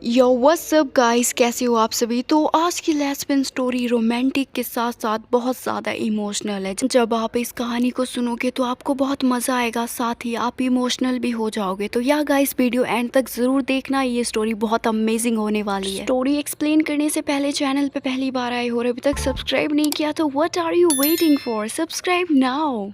Yo what's up guys, कैसे हो आप सभी। तो आज की लेस्बियन स्टोरी रोमांटिक के साथ साथ बहुत ज़्यादा इमोशनल है। जब आप इस कहानी को सुनोगे तो आपको बहुत मज़ा आएगा, साथ ही आप इमोशनल भी हो जाओगे। तो या गाइस, वीडियो एंड तक ज़रूर देखना, ये स्टोरी बहुत अमेजिंग होने वाली है। स्टोरी एक्सप्लेन करने से पहले चैनल पे पहली बार आए हो और अभी तक सब्सक्राइब नहीं किया तो what are you waiting for, subscribe now.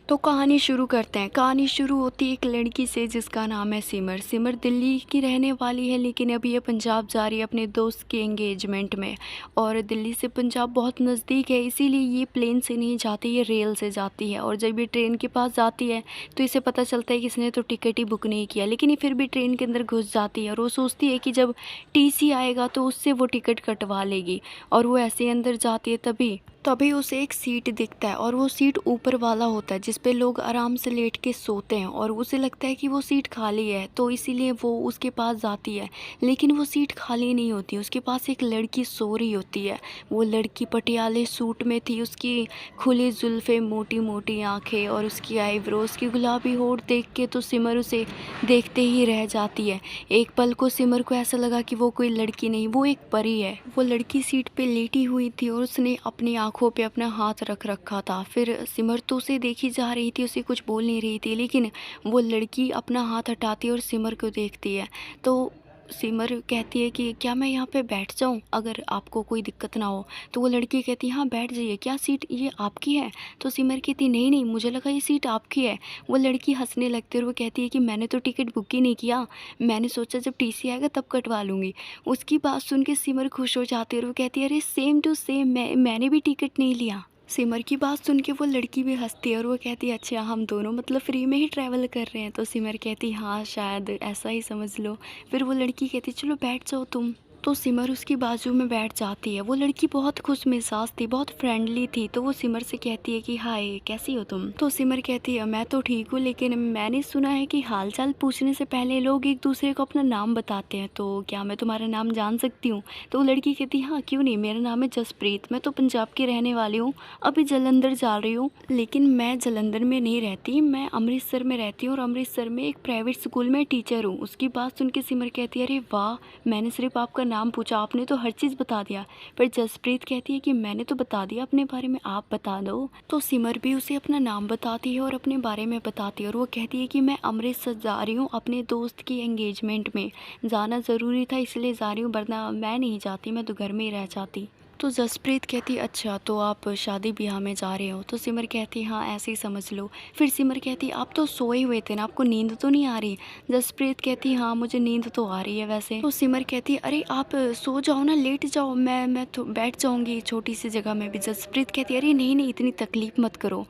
तो कहानी शुरू करते हैं। कहानी शुरू होती है एक लड़की से जिसका नाम है सिमर। सिमर दिल्ली की रहने वाली है, लेकिन अभी ये पंजाब जा रही है अपने दोस्त के एंगेजमेंट में। और दिल्ली से पंजाब बहुत नज़दीक है, इसीलिए ये प्लेन से नहीं जाती, ये रेल से जाती है। और जब ये ट्रेन के पास जाती है तो इसे पता चलता है कि इसने तो टिकट ही बुक नहीं किया, लेकिन ये फिर भी ट्रेन के अंदर घुस जाती है। और वो सोचती है कि जब टीसी आएगा तो उससे वो टिकट कटवा लेगी। और वो ऐसे ही अंदर जाती है, तभी तभी उसे एक सीट दिखता है, और वो सीट ऊपर वाला होता है जिस पे लोग आराम से लेट के सोते हैं। और उसे लगता है कि वो सीट खाली है, तो इसीलिए वो उसके पास जाती है। लेकिन वो सीट खाली नहीं होती, उसके पास एक लड़की सो रही होती है। वो लड़की पटियाले सूट में थी, उसकी खुली जुल्फ़ें, मोटी मोटी आंखें और उसकी आईब्रो, उसकी गुलाबी होठ देख के तो सिमर उसे देखते ही रह जाती है। एक पल को सिमर को ऐसा लगा कि वो कोई लड़की नहीं, वो एक परी है। वो लड़की सीट पे लेटी हुई थी और उसने अपनी आंखों पे अपना हाथ रख रखा था। फिर सिमर तो उसे देखी जा रही थी, उसे कुछ बोल नहीं रही थी, लेकिन वो लड़की अपना हाथ हटाती है और सिमर को देखती है। तो सिमर कहती है कि क्या मैं यहाँ पे बैठ जाऊँ, अगर आपको कोई दिक्कत ना हो। तो वो लड़की कहती है हाँ बैठ जाइए, क्या सीट ये आपकी है। तो सिमर कहती नहीं नहीं, मुझे लगा ये सीट आपकी है। वो लड़की हंसने लगती है और वो कहती है कि मैंने तो टिकट बुक ही नहीं किया, मैंने सोचा जब टीसी आएगा तब कटवा लूँगी। उसकी बात सुन के सिमर खुश हो जाती है और वो कहती है अरे सेम टू सेम, मैंने भी टिकट नहीं लिया। सिमर की बात सुन के वो लड़की भी हंसती है और वो कहती है अच्छा हम दोनों मतलब फ्री में ही ट्रैवल कर रहे हैं। तो सिमर कहती हाँ शायद ऐसा ही समझ लो। फिर वो लड़की कहती चलो बैठ जाओ तुम। तो सिमर उसकी बाजू में बैठ जाती है। वो लड़की बहुत खुश मिजाज थी, बहुत फ्रेंडली थी। तो वो सिमर से कहती है कि हाय कैसी हो तुम। तो सिमर कहती है मैं तो ठीक हूँ, लेकिन मैंने सुना है कि हाल चाल पूछने से पहले लोग एक दूसरे को अपना नाम बताते हैं, तो क्या मैं तुम्हारा नाम जान सकती हूँ। तो वो लड़की कहती हाँ क्यों नहीं, मेरा नाम है जसप्रीत, मैं तो पंजाब की रहने वाली हूँ, अभी जलंधर जा रही हूँ। लेकिन मैं जलंधर में नहीं रहती, मैं अमृतसर में रहती हूँ और अमृतसर में एक प्राइवेट स्कूल में टीचर हूँ। उसकी बात सुन के सिमर कहती है अरे वाह, मैंने सिर्फ आपका नाम पूछा, आपने तो हर चीज़ बता दिया। पर जसप्रीत कहती है कि मैंने तो बता दिया अपने बारे में, आप बता दो। तो सिमर भी उसे अपना नाम बताती है और अपने बारे में बताती है। और वो कहती है कि मैं अमृतसर जा रही हूँ अपने दोस्त की एंगेजमेंट में, जाना ज़रूरी था इसलिए जा रही हूँ, वरना मैं नहीं जाती, मैं तो घर में ही रह जाती। तो जसप्रीत कहती अच्छा तो आप शादी ब्याह में जा रहे हो। तो सिमर कहती हाँ ऐसे ही समझ लो। फिर सिमर कहती आप तो सोए हुए थे ना, आपको नींद तो नहीं आ रही। जसप्रीत कहती हाँ मुझे नींद तो आ रही है वैसे। तो सिमर कहती अरे आप सो जाओ ना, लेट जाओ, मैं तो बैठ जाऊँगी छोटी सी जगह में भी। जसप्रीत कहती अरे नहीं नहीं, इतनी तकलीफ़ मत करो,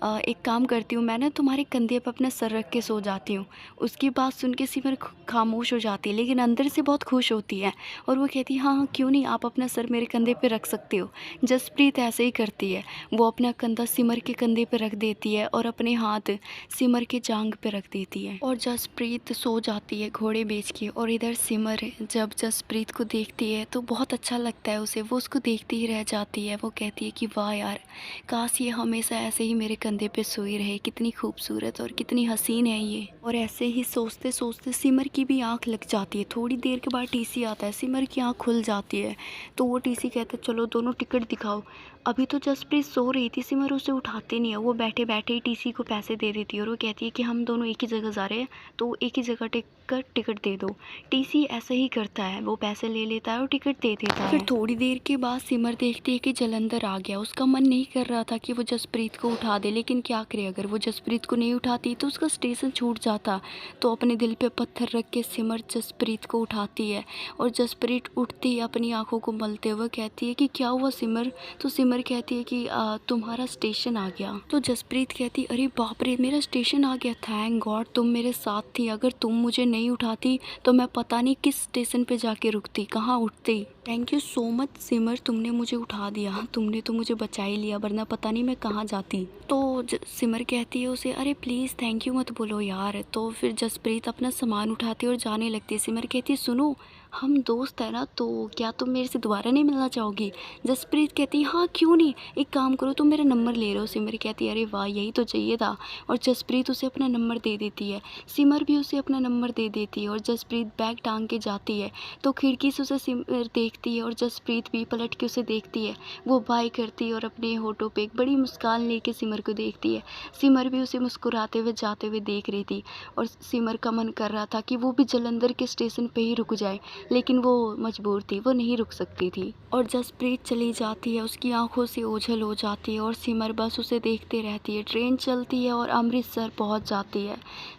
एक काम करती हूँ, मैं ना तुम्हारे कंधे पर अपना सर रख के सो जाती हूँ। उसकी बात सुन के सिमर खामोश हो जाती है, लेकिन अंदर से बहुत खुश होती है। और वो कहती है हाँ हाँ क्यों नहीं, आप अपना सर मेरे कंधे पे रख सकते हो। जसप्रीत ऐसे ही करती है, वो अपना कंधा सिमर के कंधे पे रख देती है और अपने हाथ सिमर के जांघ पे रख देती है। और जसप्रीत सो जाती है घोड़े बेच के। और इधर सिमर जब जसप्रीत को देखती है तो बहुत अच्छा लगता है उसे, वो उसको देखती ही रह जाती है। वो कहती है कि वाह यार, काश ये हमेशा ऐसे ही मेरे कंधे पे सोई रहे, कितनी खूबसूरत और कितनी हसीन है ये। और ऐसे ही सोचते सोचते सिमर की भी आंख लग जाती है। थोड़ी देर के बाद टीसी आता है, सिमर की आंख खुल जाती है। तो वो टीसी कहता है चलो दोनों टिकट दिखाओ। अभी तो जसप्रीत सो रही थी, सिमर उसे उठाते नहीं है, वो बैठे बैठे ही टीसी को पैसे दे देती है। और वो कहती है कि हम दोनों एक ही जगह जा रहे हैं, तो एक ही जगह टिकट दे दो। टीसी ऐसा ही करता है, वो पैसे ले लेता है और टिकट दे देता है। फिर थोड़ी देर के बाद सिमर देखती है कि जलंधर आ गया। उसका मन नहीं कर रहा था कि वो जसप्रीत को उठा दे, लेकिन क्या करे, अगर वो जसप्रीत को नहीं उठाती तो उसका स्टेशन छूट जाता। तो अपने दिल पे पत्थर रख के सिमर जसप्रीत को उठाती है। और जसप्रीत उठती ही अपनी आंखों को मलते हुए कहती है कि क्या हुआ सिमर। तो सिमर कहती है कि तुम्हारा स्टेशन आ गया। तो जसप्रीत कहती अरे बाप रे, मेरा स्टेशन आ गया, थैंक गॉड तुम मेरे साथ थी, अगर तुम मुझे नहीं उठाती तो मैं पता नहीं किस स्टेशन पे जाके रुकती, कहाँ उठती। थैंक यू सो मच सिमर, तुमने मुझे उठा दिया, तुमने तो मुझे बचा ही लिया, वरना पता नहीं मैं कहाँ जाती। तो सिमर कहती है उसे अरे प्लीज़ थैंक यू मत बोलो यार। तो फिर जसप्रीत अपना सामान उठाती है और जाने लगती है। सिमर कहती है सुनो, हम दोस्त हैं ना, तो क्या तुम मेरे से दोबारा नहीं मिलना चाहोगी? जसप्रीत कहती है हाँ क्यों नहीं, एक काम करो तुम मेरा नंबर ले लो। सिमर कहती है अरे वाह यही तो चाहिए था, और जसप्रीत उसे अपना नंबर दे देती है। सिमर भी उसे अपना नंबर दे देती है और जसप्रीत बैग टांग के जाती है। तो खिड़की से उसे सिमर देखती है और जसप्रीत भी पलट के उसे देखती है। वो बाय करती है और अपने होठों पे एक बड़ी मुस्कान लेके सिमर को देखती है। सिमर भी उसे मुस्कुराते हुए जाते हुए देख रही थी और सिमर का मन कर रहा था कि वो भी जालंधर के स्टेशन पे ही रुक जाए, लेकिन वो मजबूर थी, वो नहीं रुक सकती थी। और जसप्रीत चली जाती है, उसकी आंखों से ओझल हो जाती है और सिमर बस उसे देखते रहती है। ट्रेन चलती है और अमृतसर पहुंच जाती है।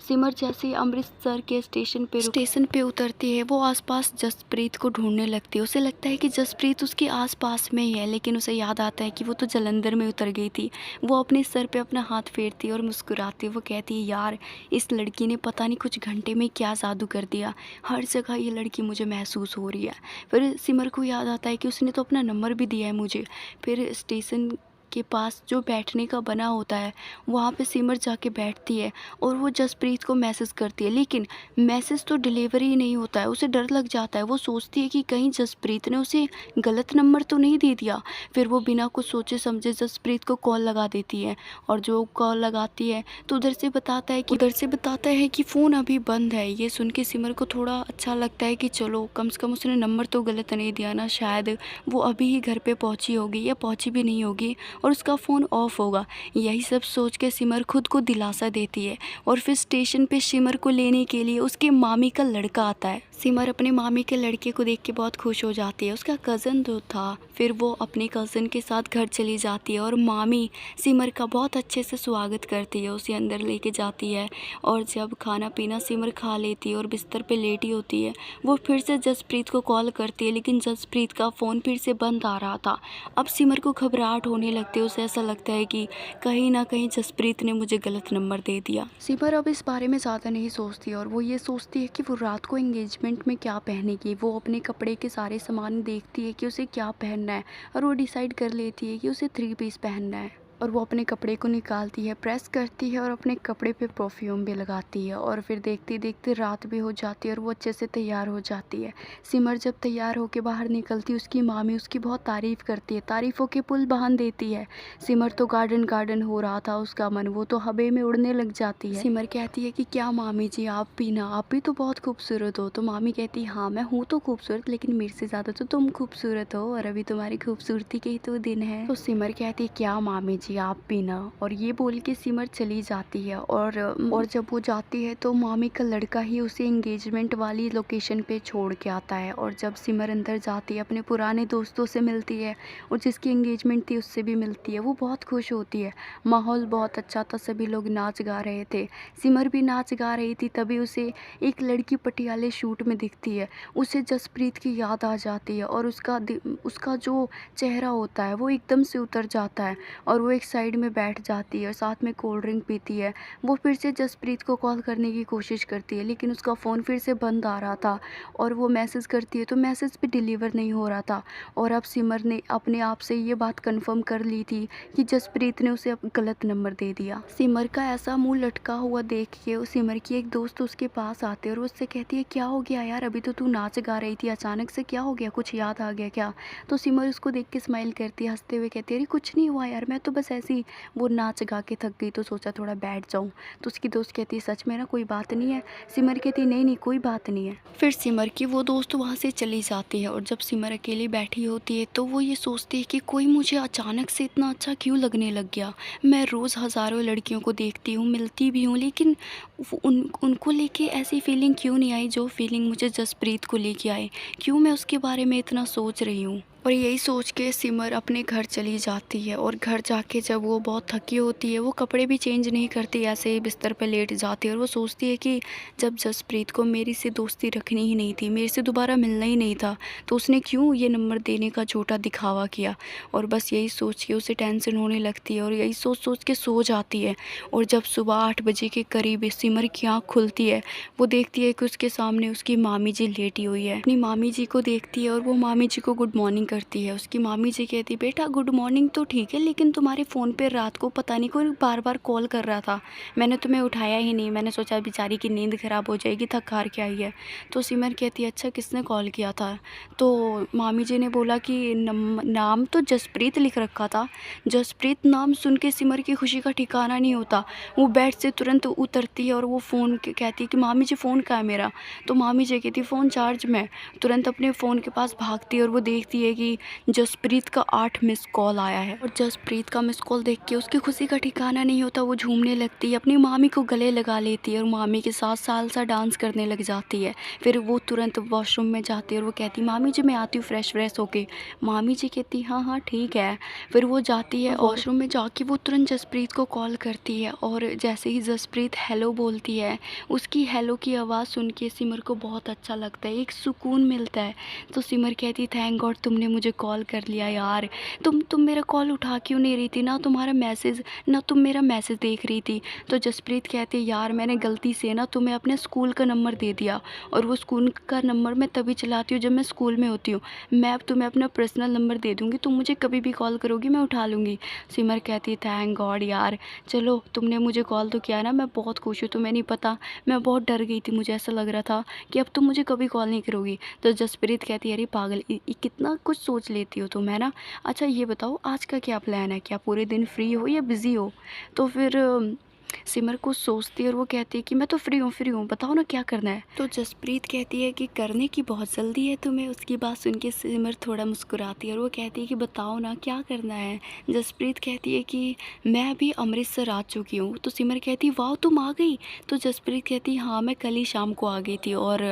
सिमर जैसे ही अमृतसर के स्टेशन पे उतरती है, वो आसपास जसप्रीत को ढूंढने लगती है। उसे लगता है कि जसप्रीत उसके आसपास में ही है, लेकिन उसे याद आता है कि वो तो जालंधर में उतर गई थी। वो अपने सर पे अपना हाथ फेरती है और मुस्कुराती है। वो कहती है यार इस लड़की ने पता नहीं कुछ घंटे में क्या जादू कर दिया, हर जगह ये लड़की मुझे महसूस हो रही है। फिर सिमर को याद आता है कि उसने तो अपना नंबर भी दिया है मुझे। फिर स्टेशन के पास जो बैठने का बना होता है, वहाँ पे सिमर जाके बैठती है और वो जसप्रीत को मैसेज करती है, लेकिन मैसेज तो डिलीवरी ही नहीं होता है। उसे डर लग जाता है। वो सोचती है कि कहीं जसप्रीत ने उसे गलत नंबर तो नहीं दे दिया। फिर वो बिना कुछ सोचे समझे जसप्रीत को कॉल लगा देती है, और जो कॉल लगाती है तो उधर से बताता है कि फ़ोन अभी बंद है। ये सुन के सिमर को थोड़ा अच्छा लगता है कि चलो कम से कम उसने नंबर तो गलत नहीं दिया ना, शायद वो अभी ही घर पे पहुंची होगी या पहुंची भी नहीं होगी और उसका फ़ोन ऑफ होगा। यही सब सोच के सिमर खुद को दिलासा देती है और फिर स्टेशन पे सिमर को लेने के लिए उसके मामी का लड़का आता है। सिमर अपने मामी के लड़के को देख के बहुत खुश हो जाती है, उसका कज़न जो था। फिर वो अपने कज़न के साथ घर चली जाती है और मामी सिमर का बहुत अच्छे से स्वागत करती है, उसे अंदर लेके जाती है। और जब खाना पीना सिमर खा लेती है और बिस्तर पे लेटी होती है, वो फिर से जसप्रीत को कॉल करती है, लेकिन जसप्रीत का फ़ोन फिर से बंद आ रहा था। अब सिमर को घबराहट होने लगती है। उसे ऐसा लगता है कि कहीं ना कहीं जसप्रीत ने मुझे गलत नंबर दे दिया। सिमर अब इस बारे में ज़्यादा नहीं सोचती और वो ये सोचती है कि वो रात को एंगेजमेंट में क्या पहनेगी। वो अपने कपड़े के सारे सामान देखती है कि उसे क्या पहनना है, और वो डिसाइड कर लेती है कि उसे 3 पीस पहनना है। और वो अपने कपड़े को निकालती है, प्रेस करती है और अपने कपड़े पे परफ्यूम भी लगाती है। और फिर देखते देखते रात भी हो जाती है और वो अच्छे से तैयार हो जाती है। सिमर जब तैयार होके बाहर निकलती, उसकी मामी उसकी बहुत तारीफ़ करती है, तारीफ़ों के पुल बांध देती है। सिमर तो गार्डन गार्डन हो रहा था उसका मन, वो तो हवा में उड़ने लग जाती है। सिमर कहती है कि क्या मामी जी आप भी ना, आप भी तो बहुत खूबसूरत हो। तो मामी कहती है हाँ मैं हूँ तो खूबसूरत, लेकिन मेरे से ज़्यादा तो तुम खूबसूरत हो, और अभी तुम्हारी खूबसूरती के ही तो दिन है। तो सिमर कहती है क्या मामी जी आप भी ना, और ये बोल के सिमर चली जाती है। और जब वो जाती है तो मामी का लड़का ही उसे एंगेजमेंट वाली लोकेशन पे छोड़ के आता है। और जब सिमर अंदर जाती है, अपने पुराने दोस्तों से मिलती है और जिसकी एंगेजमेंट थी उससे भी मिलती है। वो बहुत खुश होती है, माहौल बहुत अच्छा था, सभी लोग नाच गा रहे थे, सिमर भी नाच गा रही थी। तभी उसे एक लड़की पटियाले शूट में दिखती है। उसे जसप्रीत की याद आ जाती है और उसका जो चेहरा होता है वो एकदम से उतर जाता है और वो एक साइड में बैठ जाती है और साथ में कोल्ड ड्रिंक पीती है। वो फिर से जसप्रीत को कॉल करने की कोशिश करती है, लेकिन उसका फ़ोन फिर से बंद आ रहा था। और वो मैसेज करती है तो मैसेज भी डिलीवर नहीं हो रहा था। और अब सिमर ने अपने आप से ये बात कंफर्म कर ली थी कि जसप्रीत ने उसे अब गलत नंबर दे दिया। सिमर का ऐसा मुंह लटका हुआ देख के सिमर की एक दोस्त उसके पास आती है और उससे कहती है क्या हो गया यार, अभी तो तू नाच गा रही थी, अचानक से क्या हो गया, कुछ याद आ गया क्या? तो सिमर उसको देख के स्माइल करती है, हंसते हुए कहती है अरे कुछ नहीं हुआ यार, मैं तो बस ऐसे ही वो नाच गा के थक गई तो सोचा थोड़ा बैठ जाऊँ। तो उसकी दोस्त कहती है सच में ना, कोई बात नहीं है? सिमर कहती नहीं नहीं कोई बात नहीं है। फिर सिमर की वो दोस्त वहाँ से चली जाती है और जब सिमर अकेली बैठी होती है तो वो ये सोचती है कि कोई मुझे अचानक से इतना अच्छा क्यों लगने लग गया। मैं रोज़ हज़ारों लड़कियों को देखती हूँ, मिलती भी हूँ, लेकिन उनको लेके ऐसी फीलिंग क्यों नहीं आई जो फीलिंग मुझे जसप्रीत को लेके आए। क्यों मैं उसके बारे में इतना सोच रही हूँ। और यही सोच के सिमर अपने घर चली जाती है और घर जाके जब वो बहुत थकी होती है, वो कपड़े भी चेंज नहीं करती, ऐसे ही बिस्तर पर लेट जाती है। और वो सोचती है कि जब जसप्रीत को मेरी से दोस्ती रखनी ही नहीं थी, मेरे से दोबारा मिलना ही नहीं था, तो उसने क्यों ये नंबर देने का झूठा दिखावा किया। और बस यही सोच के उसे टेंशन होने लगती है और यही सोच सोच के सो जाती है। और जब सुबह 8 बजे के करीब सिमर की आँख खुलती है, वो देखती है कि उसके सामने उसकी मामी जी लेटी हुई है। अपनी मामी जी को देखती है और वो मामी जी को गुड मॉर्निंग करती है। उसकी मामी जी कहती बेटा गुड मॉर्निंग तो ठीक है, लेकिन तुम्हारे फ़ोन पे रात को पता नहीं कोई बार-बार कॉल कर रहा था। मैंने तुम्हें उठाया ही नहीं, मैंने सोचा बेचारी की नींद ख़राब हो जाएगी, थक हार के आई है। तो सिमर कहती है अच्छा किसने कॉल किया था? तो मामी जी ने बोला कि नाम तो जसप्रीत लिख रखा था। जसप्रीत नाम सुन के सिमर की खुशी का ठिकाना नहीं होता। वो बेड से तुरंत उतरती है और वो फ़ोन कहती है कि मामी जी फ़ोन कहाँ है मेरा? तो मामी जी कहती फ़ोन चार्ज में है। तुरंत अपने फ़ोन के पास भागती है और वो देखती है कि जसप्रीत का 8 मिस कॉल आया है। और जसप्रीत का मिस कॉल देख के उसकी खुशी का ठिकाना नहीं होता। वो झूमने लगती है, अपनी मामी को गले लगा लेती है और मामी के साथ सालसा डांस करने लग जाती है। फिर वो तुरंत वॉशरूम में जाती है और वो कहती मामी जी मैं आती हूँ फ्रेश व्रेश होके। मामी जी कहती हाँ हाँ ठीक है। फिर वो जाती है और वॉशरूम में जाके वो तुरंत जसप्रीत को कॉल करती है और जैसे ही जसप्रीत हेलो बोलती है, उसकी हेलो की आवाज़ सुन के सिमर को बहुत अच्छा लगता है, एक सुकून मिलता है। तो सिमर कहती थैंक गॉड तुमने मुझे कॉल कर लिया यार। तुम मेरा कॉल उठा क्यों नहीं रही थी? ना तुम्हारा मैसेज, ना तुम मेरा मैसेज देख रही थी। तो जसप्रीत कहती यार मैंने गलती से ना तुम्हें अपने स्कूल का नंबर दे दिया, और वो स्कूल का नंबर मैं तभी चलाती हूँ जब मैं स्कूल में होती हूँ। मैं अब तुम्हें अपना पर्सनल नंबर दे दूँगी, तुम मुझे कभी भी कॉल करोगी मैं उठा लूँगी। सिमर कहती थैंक गॉड यार, चलो तुमने मुझे कॉल तो किया ना, मैं बहुत खुश हूँ। तुम्हें नहीं पता मैं बहुत डर गई थी, मुझे ऐसा लग रहा था कि अब तुम मुझे कभी कॉल नहीं करोगी। तो जसप्रीत कहती है अरे पागल कितना कुछ सोच लेती हो तुम, है ना? अच्छा ये बताओ आज का क्या प्लान है? क्या पूरे दिन फ्री हो या बिज़ी हो? तो फिर सिमर कुछ सोचती है और वो कहती है कि मैं तो फ्री हूँ, बताओ ना क्या करना है? तो जसप्रीत कहती है कि करने की बहुत जल्दी है तुम्हें। उसकी बात सुन के सिमर थोड़ा मुस्कुराती है और वो कहती है कि बताओ ना क्या करना है? जसप्रीत कहती है कि मैं अभी अमृतसर आ चुकी हूँ। तो सिमर कहती है वाह तुम आ गई? तो जसप्रीत कहती है हाँ मैं कल ही शाम को आ गई थी और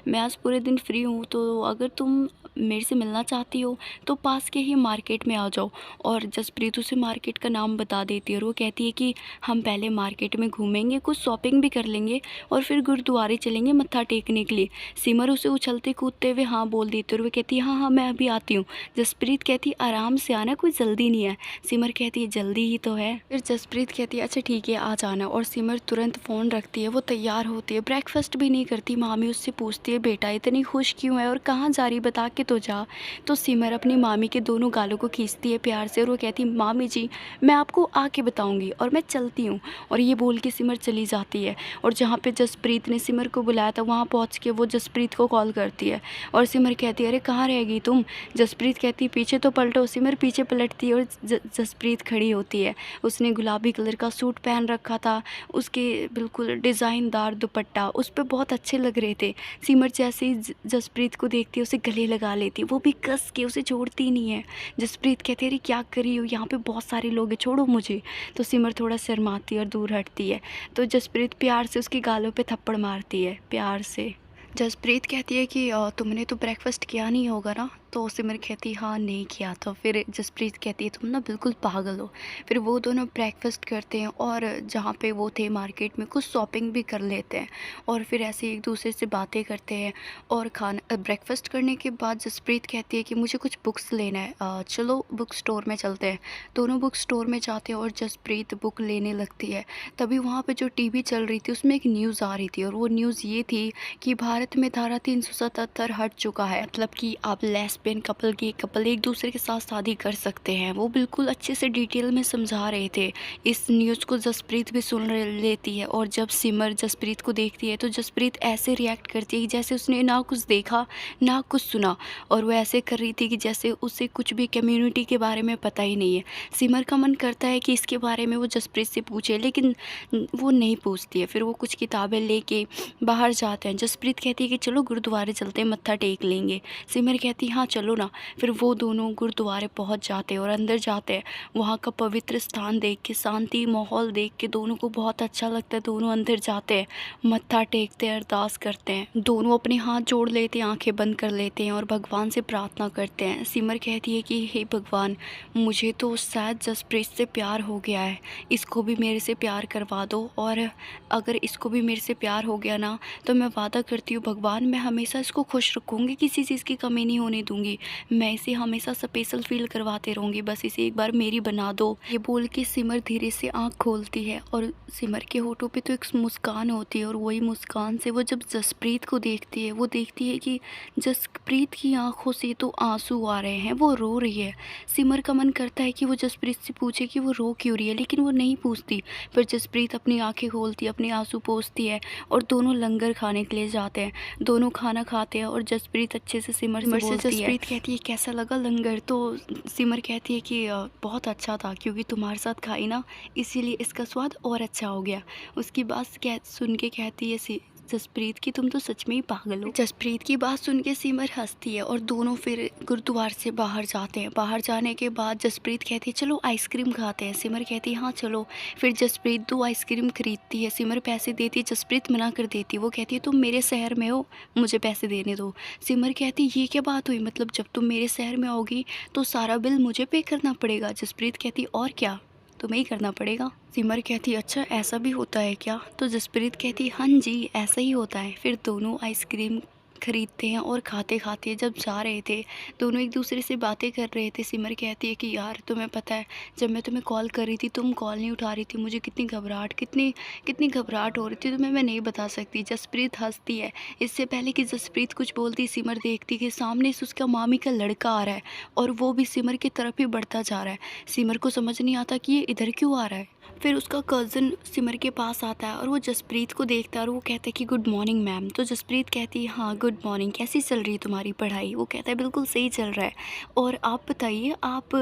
मैं आज पूरे दिन फ्री हूँ, तो अगर तुम मेरे से मिलना चाहती हो तो पास के ही मार्केट में आ जाओ। और जसप्रीत उसे मार्केट का नाम बता देती है और वो कहती है कि हम पहले मार्केट में घूमेंगे, कुछ शॉपिंग भी कर लेंगे और फिर गुरुद्वारे चलेंगे मत्था टेकने के लिए। सिमर उसे उछलते कूदते हुए हाँ बोल देती है और वो कहती है हाँ हाँ मैं अभी आती हूँ। जसप्रीत कहती है आराम से आना, कोई जल्दी नहीं है। सिमर कहती है जल्दी ही तो है। फिर जसप्रीत कहती है अच्छा ठीक है आ जाना, और सिमर तुरंत फ़ोन रखती है। वो तैयार होती है, ब्रेकफास्ट भी नहीं करती। मामी उससे पूछती है बेटा इतनी खुश क्यों है और कहाँ जा रही बता के तो जा। तो सिमर अपनी मामी के दोनों गालों को खींचती है प्यार से और वो कहती मामी जी मैं आपको आके बताऊंगी और मैं चलती हूँ। और ये बोल के सिमर चली जाती है और जहाँ पे जसप्रीत ने सिमर को बुलाया था वहाँ पहुँच के वो जसप्रीत को कॉल करती है और सिमर कहती है अरे कहाँ रह गई तुम? जसप्रीत कहती है पीछे तो पलटो। सिमर पीछे पलटती है और जसप्रीत खड़ी होती है। उसने गुलाबी कलर का सूट पहन रखा था, उसके बिल्कुल डिज़ाइनदार दुपट्टा उस पर बहुत अच्छे लग रहे थे। सिमर जैसे ही जसप्रीत को देखती है उसे गले लगा लेती है, वो भी कस के, उसे छोड़ती नहीं है। जसप्रीत कहती है अरे क्या कर रही हो, यहाँ पे बहुत सारे लोग हैं छोड़ो मुझे। तो सिमर थोड़ा शर्माती है और दूर हटती है। तो जसप्रीत प्यार से उसकी गालों पे थप्पड़ मारती है प्यार से। जसप्रीत कहती है कि तुमने तो ब्रेकफास्ट किया नहीं होगा ना? तो सिमर कहती हाँ नहीं किया। तो फिर जसप्रीत कहती है तुम ना बिल्कुल पागल हो। फिर वो दोनों ब्रेकफास्ट करते हैं और जहाँ पे वो थे मार्केट में कुछ शॉपिंग भी कर लेते हैं और फिर ऐसे एक दूसरे से बातें करते हैं। और खाना ब्रेकफास्ट करने के बाद जसप्रीत कहती है कि मुझे कुछ बुक्स लेना है, चलो बुक स्टोर में चलते हैं। दोनों बुक स्टोर में जाते हैं और जसप्रीत बुक लेने लगती है। तभी वहाँ पे जो टीवी चल रही थी उसमें एक न्यूज़ आ रही थी और वो न्यूज़ ये थी कि भारत में धारा 377 हट चुका है, मतलब कि आप लेस्बियन कपल एक दूसरे के साथ शादी कर सकते हैं। वो बिल्कुल अच्छे से डिटेल में समझा रहे थे। इस न्यूज़ को जसप्रीत भी सुन लेती है और जब सिमर जसप्रीत को देखती है तो जसप्रीत ऐसे रिएक्ट करती है कि जैसे उसने ना कुछ देखा ना कुछ सुना, और वो ऐसे कर रही थी कि जैसे उसे कुछ भी कम्युनिटी के बारे में पता ही नहीं है। सिमर का मन करता है कि इसके बारे में वो जसप्रीत से पूछे, लेकिन वो नहीं पूछती है। फिर वो कुछ किताबें लेके बाहर जाते हैं। जसप्रीत कहती है कि चलो गुरुद्वारे चलते हैं, मत्था टेक लेंगे। सिमर कहती है हाँ चलो ना। फिर वो दोनों गुरुद्वारे पहुंच जाते हैं और अंदर जाते हैं। वहाँ का पवित्र स्थान देख के, शांति माहौल देख के दोनों को बहुत अच्छा लगता है। दोनों अंदर जाते हैं, मत्था टेकते हैं, अरदास करते हैं। दोनों अपने हाथ जोड़ लेते हैं, आंखें बंद कर लेते हैं और भगवान से प्रार्थना करते हैं। सिमर कहती है कि हे भगवान, मुझे तो शायद जसप्रीत से प्यार हो गया है, इसको भी मेरे से प्यार करवा दो। और अगर इसको भी मेरे से प्यार हो गया ना तो मैं वादा करती हूँ भगवान मैं हमेशा इसको खुश रखूँगी, किसी चीज़ की कमी नहीं होने दूँगी। रहूँगी, मैं इसे हमेशा स्पेशल फ़ील करवाते रहूँगी, बस इसे एक बार मेरी बना दो। ये बोल के सिमर धीरे से आँख खोलती है और सिमर के होठों पे तो एक मुस्कान होती है और वही मुस्कान से वो जब जसप्रीत को देखती है, वो देखती है कि जसप्रीत की आँखों से तो आँसू आ रहे हैं, वो रो रही है। सिमर का मन करता है कि वो जसप्रीत से पूछे कि वो रो क्यों रही है, लेकिन वो नहीं पूछती। पर जसप्रीत अपनी आँखें खोलती है, अपने आँसू पोंछती है और दोनों लंगर खाने के लिए जाते हैं। दोनों खाना खाते हैं और जसप्रीत अच्छे से सिमर से बोलती है। जसप्रीत कहती है कैसा लगा लंगर, तो सिमर कहती है कि बहुत अच्छा था, क्योंकि तुम्हारे साथ खाई ना, इसीलिए इसका स्वाद और अच्छा हो गया। उसकी बात सुन के कहती है जसप्रीत की तुम तो सच में ही पागल हो। जसप्रीत की बात सुन के सिमर हंसती है और दोनों फिर गुरुद्वार से बाहर जाते हैं। बाहर जाने के बाद जसप्रीत कहती है चलो आइसक्रीम खाते हैं। सिमर कहती है हाँ चलो। फिर जसप्रीत 2 आइसक्रीम खरीदती है। सिमर पैसे देती है, जसप्रीत मना कर देती है। वो कहती है तुम मेरे शहर में हो, मुझे पैसे देने दो। सिमर कहती है ये क्या बात हुई, मतलब जब तुम मेरे शहर में आओगी तो सारा बिल मुझे पे करना पड़ेगा। जसप्रीत कहती और क्या, तुम्हें ही करना पड़ेगा। सिमर कहती अच्छा ऐसा भी होता है क्या, तो जसप्रीत कहती हाँ जी ऐसा ही होता है। फिर दोनों आइसक्रीम खरीदते हैं और खाते खाते जब जा रहे थे दोनों एक दूसरे से बातें कर रहे थे। सिमर कहती है कि यार तुम्हें पता है जब मैं तुम्हें कॉल कर रही थी तुम कॉल नहीं उठा रही थी, मुझे कितनी घबराहट कितनी घबराहट हो रही थी, तुम्हें मैं नहीं बता सकती। जसप्रीत हंसती है। इससे पहले कि जसप्रीत कुछ बोलती सिमर देखती कि सामने से उसका मामी का लड़का आ रहा है और वो भी सिमर की तरफ ही बढ़ता जा रहा है। सिमर को समझ नहीं आता कि ये इधर क्यों आ रहा है। फिर उसका कज़न सिमर के पास आता है और वो जसप्रीत को देखता है और वो कहता है कि गुड मॉर्निंग मैम। तो जसप्रीत कहती है हाँ गुड मॉर्निंग, कैसी चल रही है तुम्हारी पढ़ाई। वो कहता है बिल्कुल सही चल रहा है, और आप बताइए आप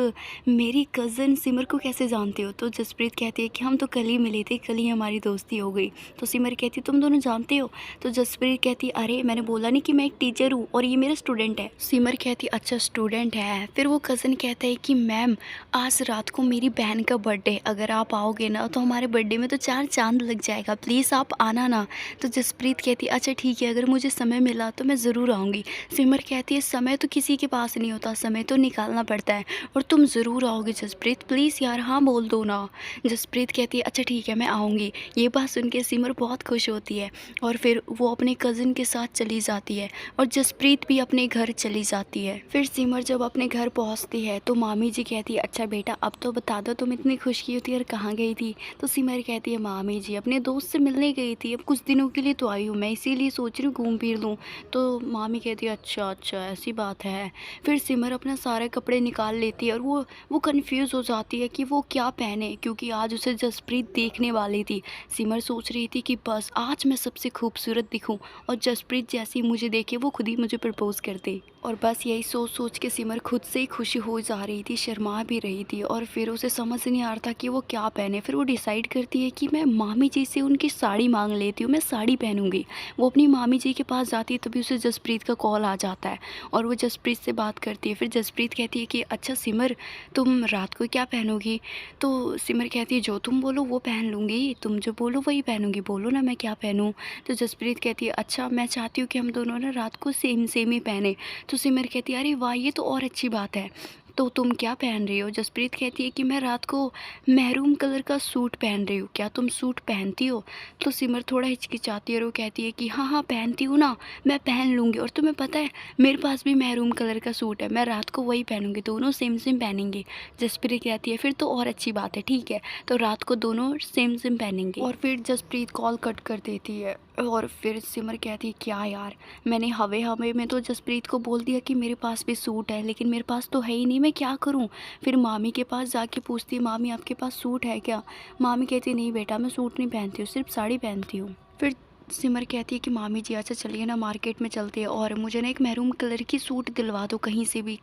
मेरी कज़न सिमर को कैसे जानते हो। तो जसप्रीत कहती है कि हम तो कल ही मिले थे, कल ही हमारी दोस्ती हो गई। तो सिमर कहती है तुम दोनों जानते हो। तो जसप्रीत कहती है अरे मैंने बोला नहीं कि मैं एक टीचर हूँ और ये मेरा स्टूडेंट है। सिमर कहती है अच्छा स्टूडेंट है। फिर वो कज़न कहता है कि मैम आज रात को मेरी बहन का बर्थडे, अगर आप आओगे ना तो हमारे बर्थडे में तो 4 चांद लग जाएगा, प्लीज़ आप आना ना। तो जसप्रीत कहती है अच्छा ठीक है, अगर मुझे समय मिला तो मैं ज़रूर आऊँगी। सिमर कहती है समय तो किसी के पास नहीं होता, समय तो निकालना पड़ता है, और तुम ज़रूर आओगे जसप्रीत, प्लीज़ यार हाँ बोल दो ना। जसप्रीत कहती है अच्छा ठीक है मैं आऊँगी। ये बात सुन के सिमर बहुत खुश होती है और फिर वो अपने कज़न के साथ चली जाती है और जसप्रीत भी अपने घर चली जाती है। फिर सिमर जब अपने घर पहुँचती है तो मामी जी कहती है अच्छा बेटा अब तो बता दो तुम इतनी खुश की होती और कहाँ गई थी। तो सिमर कहती है मामी जी अपने दोस्त से मिलने गई थी, अब कुछ दिनों के लिए तो आई हूँ मैं, इसीलिए सोच रही हूँ घूम फिर लूँ। तो मामी कहती है अच्छा अच्छा ऐसी बात है। फिर सिमर अपना सारे कपड़े निकाल लेती है और वो कंफ्यूज हो जाती है कि वो क्या पहने, क्योंकि आज उसे जसप्रीत देखने वाली थी। सिमर सोच रही थी कि बस आज मैं सबसे खूबसूरत दिखूं और जसप्रीत जैसी मुझे देखे वो खुद ही मुझे प्रपोज कर दे। और बस यही सोच सोच के सिमर खुद से ही खुशी हो जा रही थी, शर्मा भी रही थी और फिर उसे समझ नहीं आ रहा था कि वो क्या पहने। फिर वो डिसाइड करती है कि मैं मामी जी से उनकी साड़ी मांग लेती हूँ, मैं साड़ी पहनूंगी। वो अपनी मामी जी के पास जाती है तभी उसे जसप्रीत का कॉल आ जाता है और वो जसप्रीत से बात करती है। फिर जसप्रीत कहती है कि अच्छा सिमर तुम रात को क्या पहनोगी। तो सिमर कहती है जो तुम बोलो वो पहन लूँगी, तुम जो बोलो वही पहनूंगी, बोलो ना मैं क्या पहनूँ। तो जसप्रीत कहती है अच्छा मैं चाहती हूँ कि हम दोनों ना रात को सेम सेम ही पहने। तो सिमर कहती है अरे वाह ये तो और अच्छी बात है, तो तुम क्या पहन रही हो। जसप्रीत कहती है कि मैं रात को मैरून कलर का सूट पहन रही हूँ, क्या तुम सूट पहनती हो। तो सिमर थोड़ा हिचकिचाती है और वो कहती है कि हाँ हाँ पहनती हूँ ना, मैं पहन लूँगी, और तुम्हें पता है मेरे पास भी मैरून कलर का सूट है, मैं रात को वही पहनूंगी, दोनों सेम सेम पहनेंगे। जसप्रीत कहती है फिर तो और अच्छी बात है, ठीक है तो रात को दोनों सेम सेम पहनेंगे। और फिर जसप्रीत कॉल कट कर देती है और फिर सिमर कहती है क्या यार मैंने हवे हवे में तो जसप्रीत को बोल दिया कि मेरे पास भी सूट है, लेकिन मेरे पास तो है ही नहीं, मैं क्या करूं। फिर मामी के पास जाके पूछती है मामी आपके पास सूट है क्या। मामी कहती नहीं बेटा मैं सूट नहीं पहनती हूँ, सिर्फ साड़ी पहनती हूँ। फिर सिमर कहती है कि मामी जी अच्छा चलिए ना मार्केट में चलते हैं और मुझे ना एक मैरून कलर की सूट दिलवा दो कहीं से भी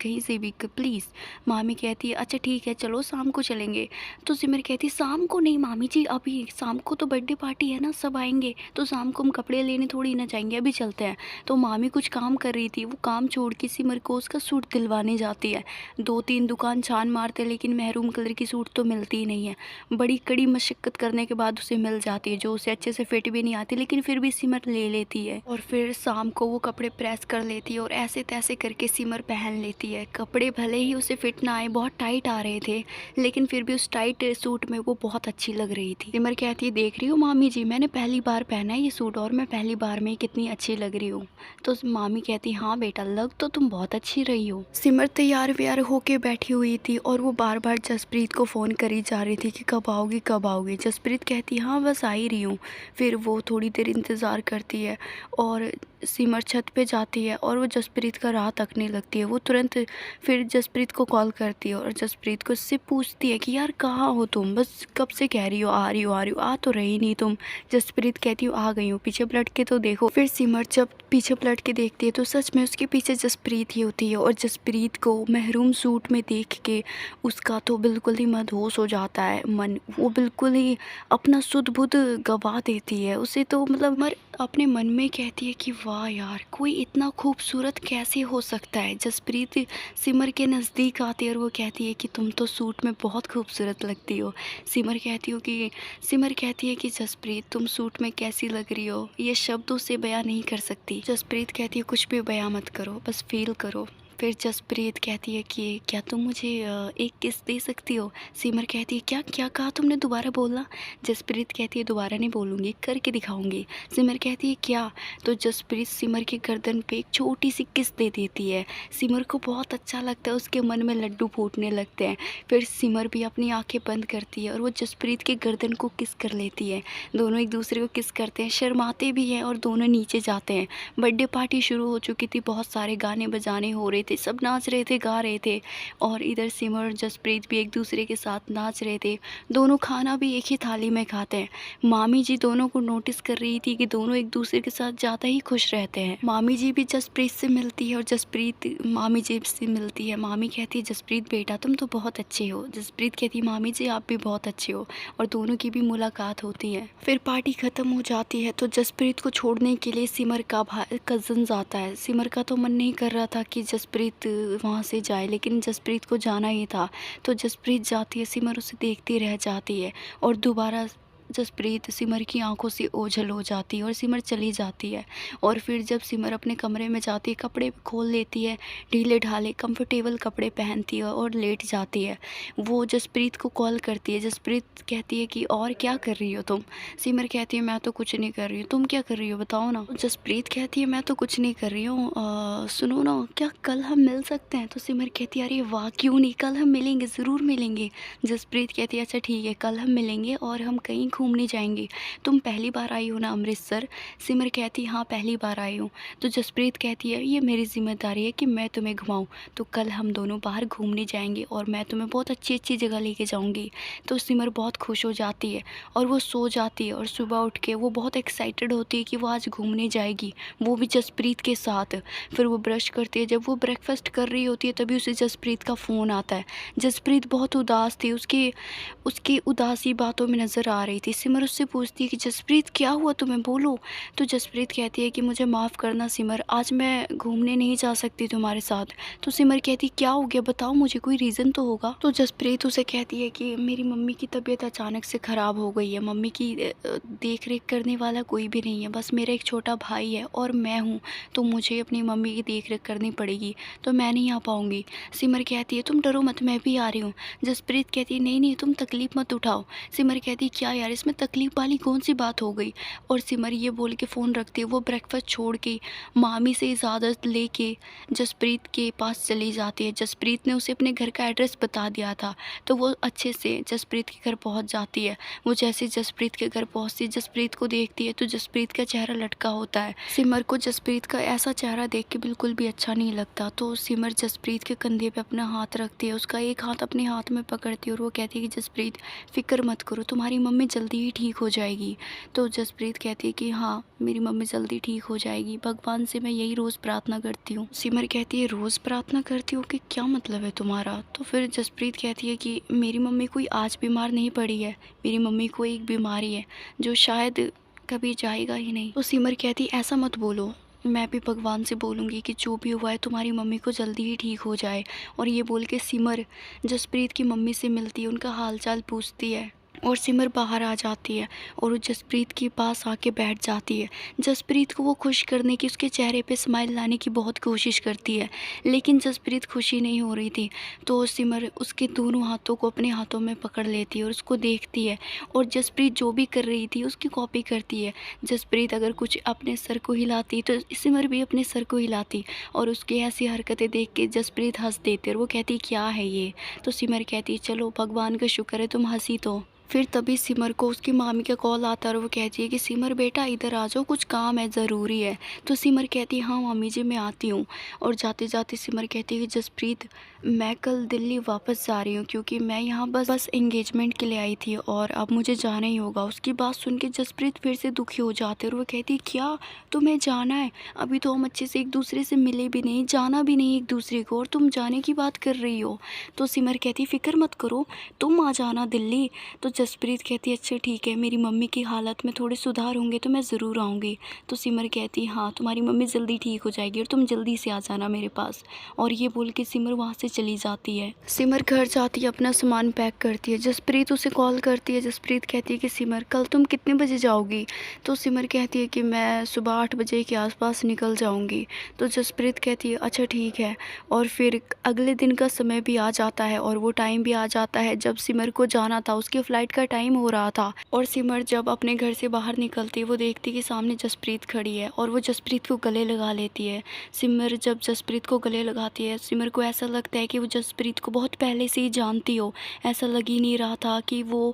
प्लीज़। मामी कहती है अच्छा ठीक है चलो शाम को चलेंगे। तो सिमर कहती है शाम को नहीं मामी जी, अभी शाम को तो बर्थडे पार्टी है ना, सब आएंगे तो शाम को हम कपड़े लेने थोड़ी ना जाएंगे, अभी चलते हैं। तो मामी कुछ काम कर रही थी, वो काम छोड़ के सिमर को उसका सूट दिलवाने जाती है। 2-3 दुकान छान मारते लेकिन मैरून कलर की सूट तो मिलती ही नहीं है। बड़ी कड़ी मशक्क़त करने के बाद उसे मिल जाती है जो उसे अच्छे से फिट भी नहीं आती, लेकिन फिर फिर भी सिमर ले लेती है और फिर शाम को वो कपड़े प्रेस कर लेती है और ऐसे तैसे करके सिमर पहन लेती है। कपड़े भले ही उसे फिट ना आए, बहुत टाइट आ रहे थे, लेकिन फिर भी उस टाइट सूट में वो बहुत अच्छी लग रही थी। सिमर कहती है, देख रही हो मामी जी, मैंने पहली बार पहना है ये सूट और मैं पहली बार में ही कितनी अच्छी लग रही हूँ। तो मामी कहती, हाँ बेटा, लग तो तुम बहुत अच्छी रही हो। सिमर तैयार व्यार होके बैठी हुई थी और वो बार बार जसप्रीत को फ़ोन करी जा रही थी कि कब आओगी कब आओगी। जसप्रीत कहती, हाँ बस आ ही रही हूँ। फिर वो थोड़ी देर इंतज़ार करती है और सिमर छत पे जाती है और वो जसप्रीत का राह तकने लगती है। वो तुरंत फिर जसप्रीत को कॉल करती है और जसप्रीत को उससे पूछती है कि यार कहाँ हो तुम, बस कब से कह रही हो आ रही हो आ रही हो, आ तो रही नहीं तुम। जसप्रीत कहती हो, आ गई हूँ, पीछे पलट के तो देखो। फिर सिमर जब पीछे पलट के देखती है तो सच में उसके पीछे जसप्रीत ही होती है और जसप्रीत को महरून सूट में देख के उसका तो बिल्कुल ही मदहोश हो जाता है मन। वो बिल्कुल ही अपना सुध बुध गवा देती है। उसे तो मतलब मर अपने मन में कहती है कि वाह यार, कोई इतना खूबसूरत कैसे हो सकता है। जसप्रीत सिमर के नज़दीक आती है और वो कहती है कि तुम तो सूट में बहुत खूबसूरत लगती हो। सिमर कहती है कि जसप्रीत, तुम सूट में कैसी लग रही हो ये शब्दों से बयां नहीं कर सकती। जसप्रीत कहती है, कुछ भी बयां मत करो, बस फील करो। फिर जसप्रीत कहती है कि क्या तुम मुझे एक किस दे सकती हो। सिमर कहती है, क्या क्या कहा तुमने, दोबारा बोलना। जसप्रीत कहती है, दोबारा नहीं बोलूँगी, करके दिखाऊंगी। सिमर कहती है, क्या। तो जसप्रीत सिमर की गर्दन पे एक छोटी सी किस दे देती है। सिमर को बहुत अच्छा लगता है, उसके मन में लड्डू फूटने लगते हैं। फिर सिमर भी अपनी आंखें बंद करती है और वो जसप्रीत के गर्दन को किस कर लेती है। दोनों एक दूसरे को किस करते हैं, शर्माते भी हैं और दोनों नीचे जाते हैं। बर्थडे पार्टी शुरू हो चुकी थी, बहुत सारे गाने बजाने हो रहे थे, सब नाच रहे थे, गा रहे थे और इधर सिमर और जसप्रीत भी एक दूसरे के साथ नाच रहे थे। दोनों खाना भी एक ही थाली में खाते हैं। मामी जी दोनों को नोटिस कर रही थी कि दोनों एक दूसरे के साथ ज़्यादा ही खुश रहते हैं। मामी जी भी जसप्रीत से मिलती है और जसप्रीत मामी जी से मिलती है। मामी कहती है, जसप्रीत बेटा तुम तो बहुत अच्छे हो। जसप्रीत कहती है, मामी जी आप भी बहुत अच्छे हो। और दोनों की भी मुलाकात होती है। फिर पार्टी ख़त्म हो जाती है तो जसप्रीत को छोड़ने के लिए सिमर का कज़न्स आता है। सिमर का तो मन नहीं कर रहा था कि जसप्रीत वहाँ से जाए, लेकिन जसप्रीत को जाना ही था। तो जसप्रीत जाती है, सिमर उसे देखती रह जाती है और दोबारा जसप्रीत सिमर की आंखों से ओझल हो जाती है और सिमर चली जाती है। और फिर जब सिमर अपने कमरे में जाती है, कपड़े खोल लेती है, ढीले ढाले कंफर्टेबल कपड़े पहनती है और लेट जाती है। वो जसप्रीत को कॉल करती है। जसप्रीत कहती है कि और क्या कर रही हो तुम। सिमर कहती है, मैं तो कुछ नहीं कर रही हूँ, तुम क्या कर रही हो बताओ ना। जसप्रीत कहती है, मैं तो कुछ नहीं कर रही हूँ, सुनो ना, क्या कल हम मिल सकते हैं। तो सिमर कहती है, अरे वाह क्यों नहीं, कल हम मिलेंगे, ज़रूर मिलेंगे। जसप्रीत कहती है, अच्छा ठीक है, कल हम मिलेंगे और हम कहीं घूमने जाएंगे। तुम पहली बार आई हो ना अमृतसर। सिमर कहती है, हाँ पहली बार आई हूँ। तो जसप्रीत कहती है, ये मेरी जिम्मेदारी है कि मैं तुम्हें घुमाऊँ, तो कल हम दोनों बाहर घूमने जाएंगे और मैं तुम्हें बहुत अच्छी अच्छी जगह लेके जाऊँगी। तो सिमर बहुत खुश हो जाती है और वो सो जाती है और सुबह उठ के वो बहुत एक्साइटेड होती है कि वो आज घूमने जाएगी, वो भी जसप्रीत के साथ। फिर वो ब्रश करती है, जब वो ब्रेकफास्ट कर रही होती है तभी उसे जसप्रीत का फ़ोन आता है। जसप्रीत बहुत उदास थी, उसकी उदासी बातों में नज़र आ रही थी। सिमर उससे पूछती है कि जसप्रीत क्या हुआ तुम्हें, बोलो। तो जसप्रीत कहती है कि मुझे माफ़ करना सिमर, आज मैं घूमने नहीं जा सकती तुम्हारे साथ। तो सिमर कहती, क्या हो गया बताओ मुझे, कोई रीज़न तो होगा। तो जसप्रीत उसे कहती है कि मेरी मम्मी की तबीयत अचानक से ख़राब हो गई है, मम्मी की देख रेख करने वाला कोई भी नहीं है, बस मेरा एक छोटा भाई है और मैं हूँ, तो मुझे अपनी मम्मी की देख रेख करनी पड़ेगी, तो मैं नहीं आ पाऊँगी। सिमर कहती है, तुम डरो मत, मैं भी आ रही हूँ। जसप्रीत कहती है, नहीं नहीं तुम तकलीफ़ मत उठाओ। सिमर कहती है, क्या यार इसमें तकलीफ़ वाली कौन सी बात हो गई। और सिमर ये बोल के फ़ोन रखती है। वो ब्रेकफास्ट छोड़ के मामी से इजाज़त लेके जसप्रीत के पास चली जाती है। जसप्रीत ने उसे अपने घर का एड्रेस बता दिया था, तो वो अच्छे से जसप्रीत के घर पहुंच जाती है। वो जैसे जसप्रीत के घर पहुंचती, जसप्रीत को देखती है तो जसप्रीत का चेहरा लटका होता है। सिमर को जसप्रीत का ऐसा चेहरा देख के बिल्कुल भी अच्छा नहीं लगता, तो सिमर जसप्रीत के कंधे पे अपना हाथ रखती है, उसका एक हाथ अपने हाथ में पकड़ती है और वो कहती है कि जसप्रीत फ़िक्र मत करो, तुम्हारी मम्मी जल्दी ही ठीक हो जाएगी। तो जसप्रीत कहती है कि हाँ मेरी मम्मी जल्दी ठीक हो जाएगी, भगवान से मैं यही रोज़ प्रार्थना करती हूँ। सिमर कहती है, रोज़ प्रार्थना करती हो कि क्या मतलब है तुम्हारा। तो फिर जसप्रीत कहती है कि मेरी मम्मी कोई आज बीमार नहीं पड़ी है, मेरी मम्मी को एक बीमारी है जो शायद कभी जाएगा ही नहीं। तो सिमर कहती, ऐसा मत बोलो, मैं भी भगवान से बोलूँगी कि जो भी हुआ है तुम्हारी मम्मी को जल्दी ही ठीक हो जाए। और ये बोल के सिमर जसप्रीत की मम्मी से मिलती है, उनका हालचाल पूछती है। और सिमर बाहर आ जाती है और वो जसप्रीत के पास आके बैठ जाती है। जसप्रीत को वो खुश करने की, उसके चेहरे पे स्माइल लाने की बहुत कोशिश करती है, लेकिन जसप्रीत खुशी नहीं हो रही थी। तो सिमर उसके दोनों हाथों को अपने हाथों में पकड़ लेती है और उसको देखती है, और जसप्रीत जो भी कर रही थी उसकी कॉपी करती है। जसप्रीत अगर कुछ अपने सर को हिलाती तो सिमर भी अपने सर को हिलाती, और उसकी ऐसी हरकतें देख के जसप्रीत हंस देती और वो कहती क्या है ये। तो सिमर कहती चलो भगवान का शुक्र है तुम हंसी तो। फिर तभी सिमर को उसकी मामी का कॉल आता है और वो कहती है कि सिमर बेटा इधर आ जाओ, कुछ काम है, ज़रूरी है। तो सिमर कहती है हाँ मामी जी मैं आती हूँ। और जाते जाते सिमर कहती है कि जसप्रीत मैं कल दिल्ली वापस जा रही हूँ, क्योंकि मैं यहाँ बस एंगेजमेंट के लिए आई थी और अब मुझे जाना ही होगा। उसकी बात सुन के जसप्रीत फिर से दुखी हो जाते हैं और वो कहती है क्या तुम्हें जाना है? अभी तो हम अच्छे से एक दूसरे से मिले भी नहीं, जाना भी नहीं एक दूसरे को, और तुम जाने की बात कर रही हो। तो सिमर कहती फिक्र मत करो, तुम आ जाना दिल्ली। तो जसप्रीत कहती है अच्छा ठीक है, मेरी मम्मी की हालत में थोड़े सुधार होंगे तो मैं ज़रूर आऊँगी। तो सिमर कहती है हाँ तुम्हारी मम्मी जल्दी ठीक हो जाएगी और तुम जल्दी से आ जाना मेरे पास। और ये बोल के सिमर वहाँ से चली जाती है। सिमर घर जाती है, अपना सामान पैक करती है। जसप्रीत उसे कॉल करती है। जसप्रीत कहती है कि सिमर कल तुम कितने बजे जाओगी? तो सिमर कहती है कि मैं सुबह 8 बजे के आसपास निकल जाऊँगी। तो जसप्रीत कहती है अच्छा ठीक है। और फिर अगले दिन का समय भी आ जाता है और वो टाइम भी आ जाता है जब सिमर को जाना था, उसकी फ़्लाइट का टाइम हो रहा था। और सिमर जब अपने घर से बाहर निकलती है वो देखती है कि सामने जसप्रीत खड़ी है और वो जसप्रीत को गले लगा लेती है। सिमर जब जसप्रीत को गले लगाती है, सिमर को ऐसा लगता है कि वो जसप्रीत को बहुत पहले से ही जानती हो। ऐसा लग ही नहीं रहा था कि वो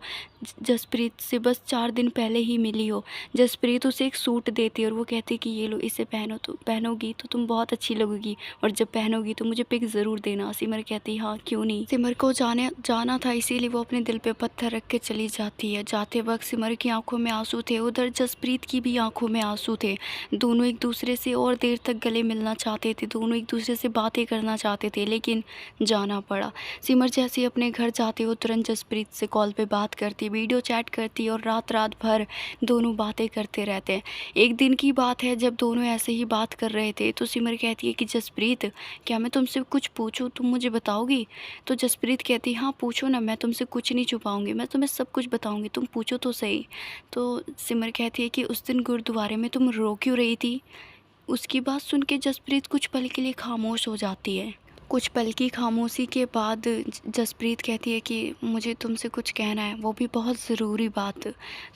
जसप्रीत से बस 4 दिन पहले ही मिली हो। जसप्रीत उसे एक सूट देती है और वो कहती है कि ये लो इसे पहनो, तो पहनोगी तो तुम बहुत अच्छी लगोगी, और जब पहनोगी तो मुझे पिक ज़रूर देना। सिमर कहती हाँ क्यों नहीं। सिमर को जाना था, इसीलिए वो अपने दिल पे पत्थर रख के चली जाती है। जाते वक्त सिमर की आंखों में आंसू थे, उधर जसप्रीत की भी आंखों में आंसू थे। दोनों एक दूसरे से और देर तक गले मिलना चाहते थे, दोनों एक दूसरे से बातें करना चाहते थे, लेकिन जाना पड़ा। सिमर जैसे ही अपने घर जाती वो तुरंत जसप्रीत से कॉल पे बात करती, वीडियो चैट करती और रात रात भर दोनों बातें करते रहते हैं। एक दिन की बात है जब दोनों ऐसे ही बात कर रहे थे तो सिमर कहती है कि जसप्रीत क्या मैं तुमसे कुछ पूछूं, तुम मुझे बताओगी? तो जसप्रीत कहती हाँ पूछो ना, मैं तुमसे कुछ नहीं छुपाऊंगी, मैं तुम्हें सब कुछ बताऊंगी, तुम पूछो तो सही। तो सिमर कहती है कि उस दिन गुरुद्वारे में तुम रो क्यों रही थी? उसकी बात सुन के जसप्रीत कुछ पल के लिए खामोश हो जाती है। कुछ पल की खामोशी के बाद जसप्रीत कहती है कि मुझे तुमसे कुछ कहना है, वो भी बहुत ज़रूरी बात।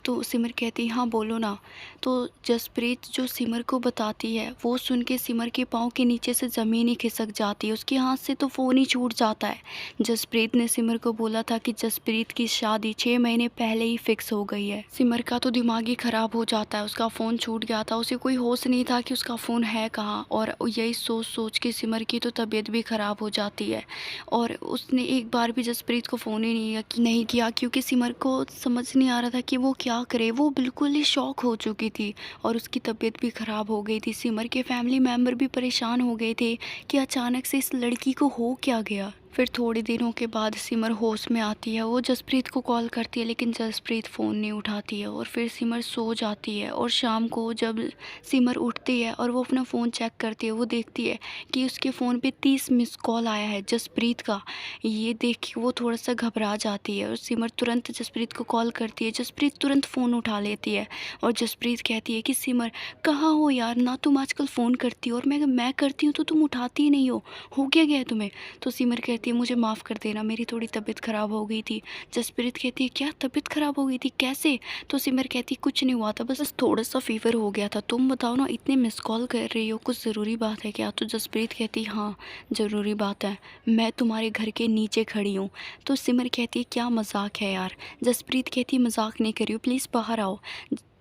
तो सिमर कहती है हाँ बोलो ना। तो जसप्रीत जो सिमर को बताती है वो सुन के सिमर के पाँव के नीचे से ज़मीन ही खिसक जाती है, उसके हाथ से तो फ़ोन ही छूट जाता है। जसप्रीत ने सिमर को बोला था कि जसप्रीत की शादी 6 महीने पहले ही फिक्स हो गई है। सिमर का तो दिमाग ही ख़राब हो जाता है, उसका फ़ोन छूट गया था, उसे कोई होश नहीं था कि उसका फ़ोन है कहाँ, और यही सोच सोच के सिमर की तो तबीयत भी ख़राब हो जाती है। और उसने एक बार भी जसप्रीत को फ़ोन ही नहीं किया, क्योंकि सिमर को समझ नहीं आ रहा था कि वो क्या करे। वो बिल्कुल ही शॉक हो चुकी थी और उसकी तबीयत भी ख़राब हो गई थी। सिमर के फैमिली मेम्बर भी परेशान हो गए थे कि अचानक से इस लड़की को हो क्या गया। फिर थोड़े दिनों के बाद सिमर होश में आती है, वो जसप्रीत को कॉल करती है लेकिन जसप्रीत फ़ोन नहीं उठाती है, और फिर सिमर सो जाती है। और शाम को जब सिमर उठती है और वो अपना फ़ोन चेक करती है, वो देखती है कि उसके फ़ोन पे 30 मिस कॉल आया है जसप्रीत का। ये देख के वो थोड़ा सा घबरा जाती है और सिमर तुरंत जसप्रीत को कॉल करती है। जसप्रीत तुरंत फ़ोन उठा लेती है और जसप्रीत कहती है कि सिमर कहाँ हो यार, ना तुम आजकल फ़ोन करती हो और मैं करती हूँ तो तुम उठाती ही नहीं हो क्या गया है तुम्हें? तो सिमर कहती है मुझे माफ़ कर देना, मेरी थोड़ी तबीयत ख़राब हो गई थी। जसप्रीत कहती है क्या तबीयत ख़राब हो गई थी, कैसे? तो सिमर कहती है कुछ नहीं हुआ था, बस थोड़ा सा फीवर हो गया था। तुम बताओ ना, इतने मिस कॉल कर रही हो, कुछ ज़रूरी बात है क्या? तो जसप्रीत कहती हाँ ज़रूरी बात है, मैं तुम्हारे घर के नीचे खड़ी हूँ। तो सिमर कहती है क्या मजाक है यार? जसप्रीत कहती है मजाक नहीं कर रही हूँ, प्लीज़ बाहर आओ।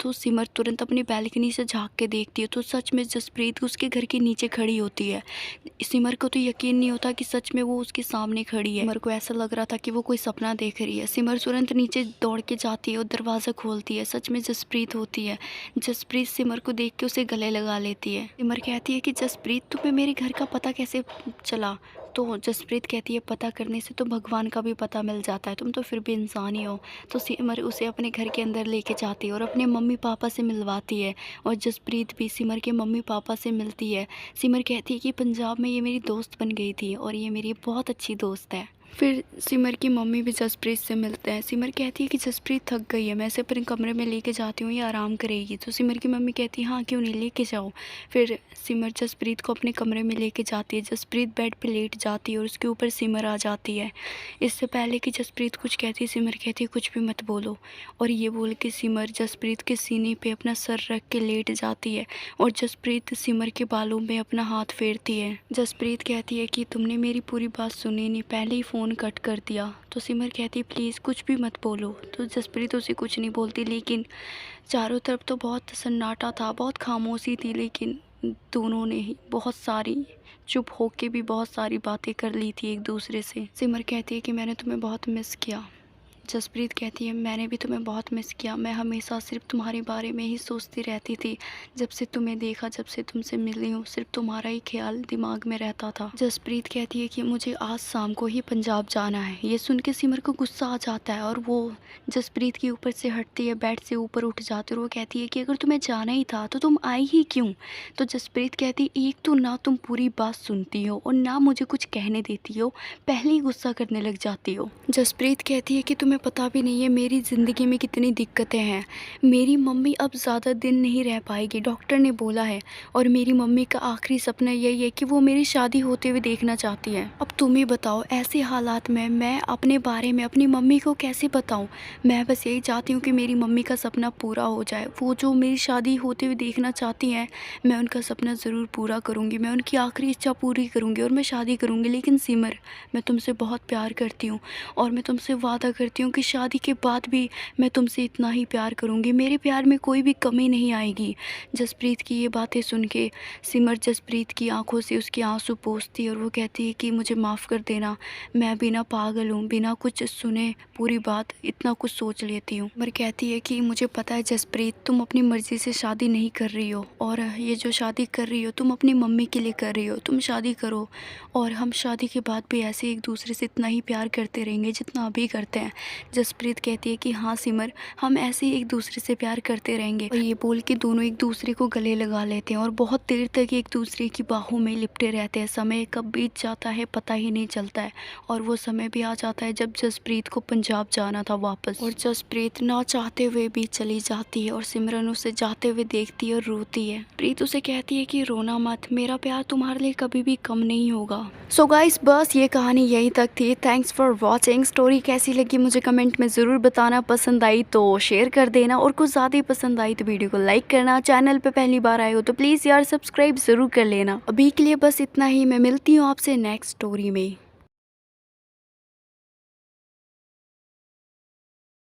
तो सिमर तुरंत अपनी बैल्कनी से झांक के देखती है तो सच में जसप्रीत उसके घर के नीचे खड़ी होती है। सिमर को तो यकीन नहीं होता कि सच में वो उसके सामने खड़ी है। सिमर को ऐसा लग रहा था कि वो कोई सपना देख रही है। सिमर तुरंत नीचे दौड़ के जाती है और दरवाज़ा खोलती है, सच में जसप्रीत होती है। जसप्रीत सिमर को देख के उसे गले लगा लेती है। सिमर कहती है कि जसप्रीत तुम्हें मेरे घर का पता कैसे चला? तो जसप्रीत कहती है पता करने से तो भगवान का भी पता मिल जाता है, तुम तो फिर भी इंसान ही हो। तो सिमर उसे अपने घर के अंदर लेके जाती है और अपने मम्मी पापा से मिलवाती है, और जसप्रीत भी सिमर के मम्मी पापा से मिलती है। सिमर कहती है कि पंजाब में ये मेरी दोस्त बन गई थी और ये मेरी बहुत अच्छी दोस्त है। फिर सिमर की मम्मी भी जसप्रीत से मिलते हैं। सिमर कहती है कि जसप्रीत थक गई है, मैं इसे अपने कमरे में लेके जाती हूँ, ये आराम करेगी। तो सिमर की मम्मी कहती है हाँ क्यों नहीं, लेके जाओ। फिर सिमर जसप्रीत को अपने कमरे में लेके जाती है। जसप्रीत बेड पे लेट जाती है और उसके ऊपर सिमर आ जाती है। इससे पहले कि जसप्रीत कुछ कहती है, सिमर कहती है कुछ भी मत बोलो। और ये बोल के सिमर जसप्रीत के सीने पे अपना सर रख के लेट जाती है और जसप्रीत सिमर के बालों में अपना हाथ फेरती है। जसप्रीत कहती है कि तुमने मेरी पूरी बात सुनी नहीं, पहले ही फ़ोन कट कर दिया। तो सिमर कहती है प्लीज़ कुछ भी मत बोलो। तो जसप्रीत उसे कुछ नहीं बोलती, लेकिन चारों तरफ तो बहुत सन्नाटा था, बहुत खामोशी थी, लेकिन दोनों ने ही बहुत सारी चुप होके भी बहुत सारी बातें कर ली थी एक दूसरे से। सिमर कहती है कि मैंने तुम्हें बहुत मिस किया। जसप्रीत कहती है मैंने भी तुम्हें बहुत मिस किया, मैं हमेशा सिर्फ तुम्हारे बारे में ही सोचती रहती थी। जब से तुम्हें देखा, जब से तुमसे मिली हूँ, सिर्फ तुम्हारा ही ख्याल दिमाग में रहता था। जसप्रीत कहती है कि मुझे आज शाम को ही पंजाब जाना है। ये सुन के सिमर को गुस्सा आ जाता है और वो जसप्रीत के ऊपर से हटती है, बेड से ऊपर उठ जाती है और वो कहती है कि अगर तुम्हें जाना ही था तो तुम आई ही क्यों। तो जसप्रीत कहती एक तो ना तुम पूरी बात सुनती हो और ना मुझे कुछ कहने देती हो, पहले ही गुस्सा करने लग जाती हो। जसप्रीत कहती है कि तुम्हें पता भी नहीं है मेरी ज़िंदगी में कितनी दिक्कतें हैं। मेरी मम्मी अब ज़्यादा दिन नहीं रह पाएगी, डॉक्टर ने बोला है। और मेरी मम्मी का आखिरी सपना यही है कि वो मेरी शादी होते हुए देखना चाहती है। अब तुम ही बताओ, ऐसे हालात में मैं अपने बारे में अपनी मम्मी को कैसे बताऊं। मैं बस यही चाहती हूँ कि मेरी मम्मी का सपना पूरा हो जाए। वो जो मेरी शादी होते हुए देखना चाहती हैं, मैं उनका सपना ज़रूर पूरा करूँगी, मैं उनकी आखिरी इच्छा पूरी करूँगी और मैं शादी करूँगी। लेकिन सिमर, मैं तुमसे बहुत प्यार करती हूँ और मैं तुमसे वादा करती हूँ कि शादी के बाद भी मैं तुमसे इतना ही प्यार करूँगी, मेरे प्यार में कोई भी कमी नहीं आएगी। जसप्रीत की ये बातें सुन के सिमर जसप्रीत की आंखों से उसके आंसू पोंछती है और वो कहती है कि मुझे माफ़ कर देना, मैं बिना पागल हूँ, बिना कुछ सुने पूरी बात इतना कुछ सोच लेती हूँ। सिमर कहती है कि मुझे पता है जसप्रीत, तुम अपनी मर्ज़ी से शादी नहीं कर रही हो और ये जो शादी कर रही हो तुम अपनी मम्मी के लिए कर रही हो। तुम शादी करो और हम शादी के बाद भी ऐसे एक दूसरे से इतना ही प्यार करते रहेंगे जितना अभी करते हैं। जसप्रीत कहती है कि हाँ सिमर, हम ऐसे ही एक दूसरे से प्यार करते रहेंगे। और ये बोल के दोनों एक दूसरे को गले लगा लेते हैं और बहुत देर तक एक दूसरे की बाहों में लिपटे रहते हैं। समय कब बीत जाता है पता ही नहीं चलता है और वो समय भी आ जाता है जब जसप्रीत को पंजाब जाना था वापस। और जसप्रीत ना चाहते हुए भी चली जाती है और सिमरन उसे जाते हुए देखती है और रोती है। प्रीत उसे कहती है कि रोना मत, मेरा प्यार तुम्हारे लिए कभी भी कम नहीं होगा। सो गाइस, बस ये कहानी यहीं तक थी। Thanks for watching. स्टोरी कैसी लगी मुझे कमेंट में ज़रूर बताना। पसंद आई तो शेयर कर देना और कुछ ज़्यादा ही पसंद आई तो वीडियो को लाइक करना। चैनल पे पहली बार आए हो तो प्लीज़ यार सब्सक्राइब ज़रूर कर लेना। अभी के लिए बस इतना ही, मैं मिलती हूँ आपसे नेक्स्ट स्टोरी में।